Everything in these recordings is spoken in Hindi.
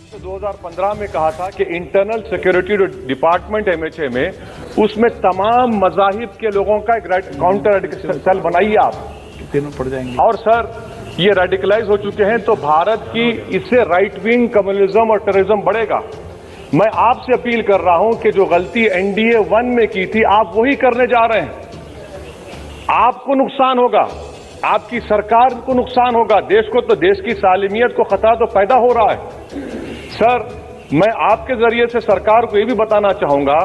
2015 में कहा था कि इंटरनल सिक्योरिटी डिपार्टमेंट एमएचए में उसमें तमाम मजाहिब के लोगों का एक काउंटर रेडिकल सेल बनाइए आप, तीनों पड़ जाएंगे। और सर ये रेडिकलाइज हो चुके हैं तो भारत की इससे राइट विंग कम्युनिज्म और टेररिज्म बढ़ेगा। मैं आपसे अपील कर रहा हूं कि जो गलती एनडीए 1 में की थी आप वही करने जा रहे हैं। आपको नुकसान होगा, आपकी सरकार को नुकसान होगा, देश को तो देश की सालिमियत को खतरा तो पैदा हो रहा है। सर मैं आपके जरिए से सरकार को यह भी बताना चाहूंगा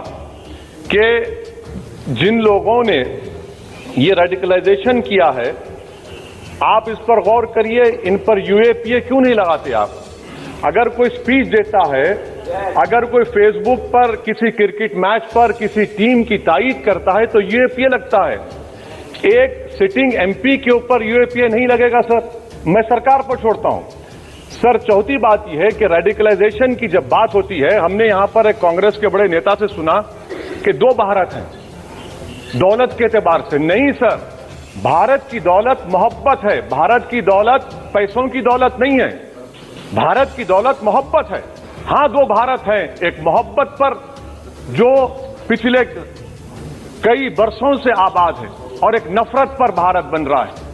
कि जिन लोगों ने ये रेडिकलाइजेशन किया है आप इस पर गौर करिए, इन पर यूएपीए क्यों नहीं लगाते आप? अगर कोई स्पीच देता है, अगर कोई फेसबुक पर किसी क्रिकेट मैच पर किसी टीम की तारीफ करता है तो यूएपीए लगता है। एक सिटिंग एमपी के ऊपर यूएपीए नहीं लगेगा सर, मैं सरकार पर छोड़ता हूं। सर चौथी बात यह है कि रेडिकलाइजेशन की जब बात होती है, हमने यहां पर एक कांग्रेस के बड़े नेता से सुना कि 2 भारत हैं दौलत के एतबार से। नहीं सर, भारत की दौलत मोहब्बत है, भारत की दौलत पैसों की दौलत नहीं है, भारत की दौलत मोहब्बत है। हां 2 भारत हैं, एक मोहब्बत पर जो पिछले कई वर्षों से आबाद है और एक नफरत पर भारत बन रहा है।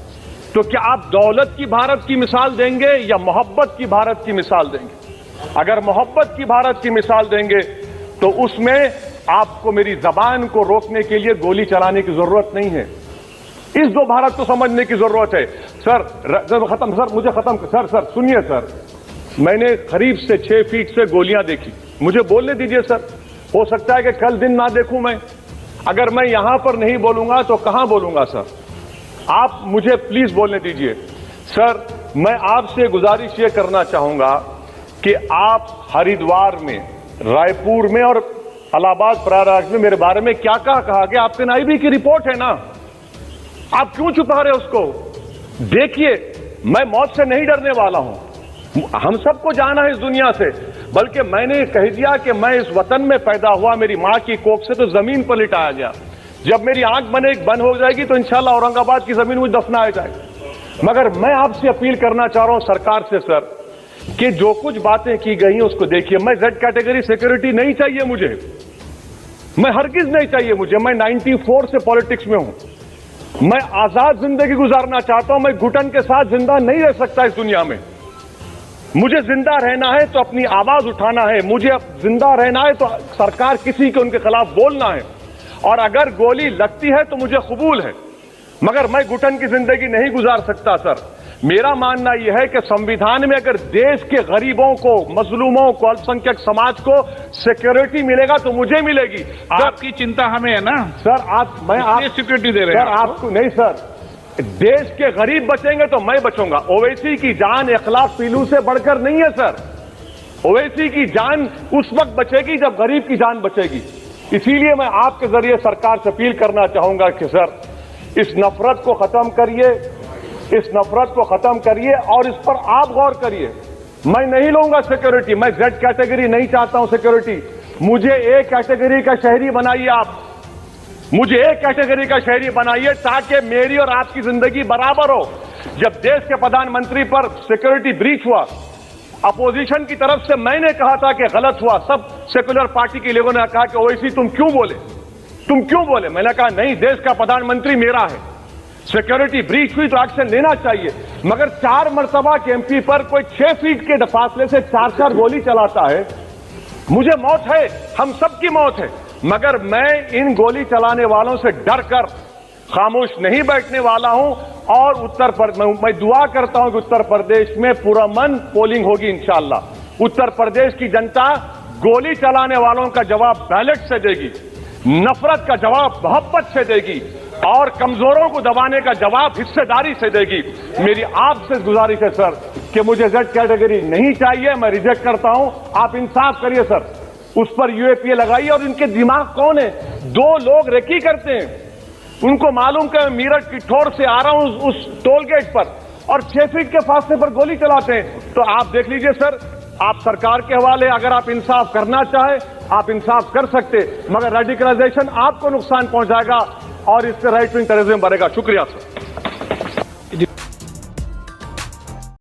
तो क्या आप दौलत की भारत की मिसाल देंगे या मोहब्बत की भारत की मिसाल देंगे? अगर मोहब्बत की भारत की मिसाल देंगे तो उसमें आपको मेरी जबान को रोकने के लिए गोली चलाने की जरूरत नहीं है। इस 2 भारत को समझने की जरूरत है। सर खत्म, सर मुझे खत्म, सर सुनिए सर, मैंने करीब से 6 फीट से गोलियां देखी, मुझे बोलने दीजिए सर। हो सकता है कि कल दिन ना देखूं मैं, अगर मैं यहां पर नहीं बोलूंगा तो कहां बोलूंगा सर? आप मुझे प्लीज बोलने दीजिए। सर मैं आपसे गुजारिश ये करना चाहूंगा कि आप हरिद्वार में, रायपुर में और इलाहाबाद प्रयागराज में मेरे बारे में क्या कहा कि आपके नाईबी की रिपोर्ट है ना, आप क्यों छुपा रहे उसको? देखिए मैं मौत से नहीं डरने वाला हूं, हम सबको जाना है इस दुनिया से, बल्कि मैंने कह दिया कि मैं इस वतन में पैदा हुआ, मेरी मां की कोख से तो जमीन पर लिटाया गया। जब मेरी आंख बंद हो जाएगी तो इंशाल्लाह औरंगाबाद की जमीन मुझे दफनाया जाएगा। मगर मैं आपसे अपील करना चाह रहा हूं सरकार से सर कि जो कुछ बातें की गई हैं उसको देखिए। मैं जेड कैटेगरी सिक्योरिटी नहीं चाहिए मुझे, मैं हरगिज नहीं चाहिए मुझे। मैं 94 से पॉलिटिक्स में हूं, मैं आजाद जिंदगी गुजारना चाहता हूं। मैं घुटन के साथ जिंदा नहीं रह सकता इस दुनिया में। मुझे जिंदा रहना है तो अपनी आवाज उठाना है, मुझे जिंदा रहना है तो सरकार किसी के उनके खिलाफ बोलना है, और अगर गोली लगती है तो मुझे कबूल है, मगर मैं घुटन की जिंदगी नहीं गुजार सकता सर। मेरा मानना यह है कि संविधान में अगर देश के गरीबों को, मजलूमों को, अल्पसंख्यक समाज को सिक्योरिटी मिलेगा तो मुझे मिलेगी। आपकी चिंता हमें है ना सर, मैं सिक्योरिटी दे रहे हैं सर आपको नहीं सर, देश के गरीब बचेंगे तो मैं बचूंगा। ओवैसी की जान इखलाक पीलू से बढ़कर नहीं है सर, ओवैसी की जान उस वक्त बचेगी जब गरीब की जान बचेगी। इसीलिए मैं आपके जरिए सरकार से अपील करना चाहूंगा कि सर इस नफरत को खत्म करिए, इस नफरत को खत्म करिए और इस पर आप गौर करिए। मैं नहीं लूंगा सिक्योरिटी, मैं जेड कैटेगरी नहीं चाहता हूं सिक्योरिटी, मुझे ए कैटेगरी का शहरी बनाइए आप, मुझे एक कैटेगरी का शहरी बनाइए ताकि मेरी और आपकी जिंदगी बराबर हो। जब देश के प्रधानमंत्री पर सिक्योरिटी ब्रीच हुआ, अपोजिशन की तरफ से मैंने कहा था कि गलत हुआ, सब सेकुलर पार्टी के लोगों ने कहा कि ओवैसी तुम क्यों बोले? मैंने कहा नहीं, देश का प्रधानमंत्री मेरा है, सिक्योरिटी ब्रीच हुई तो एक्शन लेना चाहिए। मगर 4 मरतबा के एमपी पर कोई 6 फीट के फासले से 4 गोली चलाता है। मुझे मौत है, हम सबकी मौत है, मगर मैं इन गोली चलाने वालों से डर कर खामोश नहीं बैठने वाला हूं। और मैं दुआ करता हूं कि उत्तर प्रदेश में पुरअमन पोलिंग होगी इंशाअल्लाह। उत्तर प्रदेश की जनता गोली चलाने वालों का जवाब बैलेट से देगी, नफरत का जवाब मोहब्बत से देगी और कमजोरों को दबाने का जवाब हिस्सेदारी से देगी। मेरी आपसे गुजारिश है सर कि मुझे जेड कैटेगरी नहीं चाहिए, मैं रिजेक्ट करता हूं। आप इंसाफ करिए सर, उस पर यूएपीए लगाइए। और इनके दिमाग कौन है? 2 लोग रेकी करते हैं, उनको मालूम कि मैं मीरठ की ठोर से आ रहा हूं उस टोल गेट पर, और 6 फीट के फासले पर गोली चलाते हैं। तो आप देख लीजिए सर, आप सरकार के हवाले, अगर आप इंसाफ करना चाहे आप इंसाफ कर सकते, मगर रेडिकलाइजेशन आपको नुकसान पहुंचाएगा और इससे राइट विंग टेररिज्म बढ़ेगा। शुक्रिया सर।